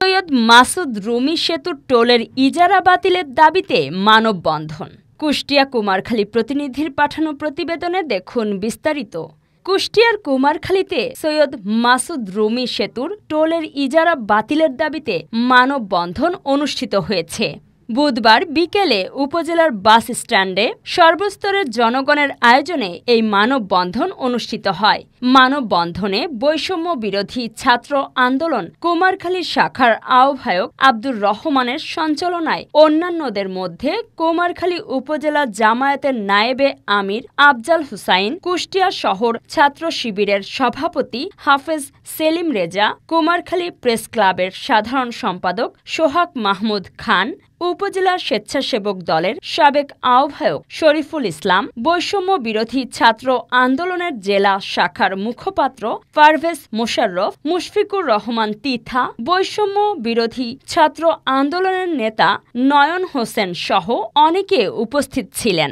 সৈয়দ মাসুদ রুমি সেতু টোলের ইজারা বাতিলের দাবিতে মানববন্ধন। কুষ্টিয়া কুমারখালী প্রতিনিধির পাঠানো প্রতিবেদনে দেখুন বিস্তারিত। কুষ্টিয়ার কুমারখালীতে সৈয়দ মাসুদ রুমি সেতুর টোলের ইজারা বাতিলের দাবিতে মানববন্ধন অনুষ্ঠিত হয়েছে। বুধবার বিকেলে উপজেলার বাস স্ট্যান্ডে সর্বস্তরের জনগণের আয়োজনে এই মানববন্ধন অনুষ্ঠিত হয়। মানববন্ধনে বৈষম্য বিরোধী ছাত্র আন্দোলন কুমারখালী শাখার আহ্বায়ক আব্দুর রহমানের সঞ্চালনায় অন্যান্যদের মধ্যে কুমারখালী উপজেলা জামায়াতের নায়েবে আমির আফজাল হুসাইন, কুষ্টিয়া শহর ছাত্র শিবিরের সভাপতি হাফেজ সেলিম রেজা, কুমারখালী প্রেস ক্লাবের সাধারণ সম্পাদক সোহাগ মাহমুদ খান, উপজেলা স্বেচ্ছাসেবক দলের সাবেক আহ্বায়ক শরীফুল ইসলাম, বৈষম্য বিরোধী ছাত্র আন্দোলনের জেলা শাখার মুখপাত্র পারভেজ মোশাররফ, মুশফিকুর রহমান তিথা, বৈষম্য বিরোধী ছাত্র আন্দোলনের নেতা নয়ন হোসেন সহ অনেকে উপস্থিত ছিলেন।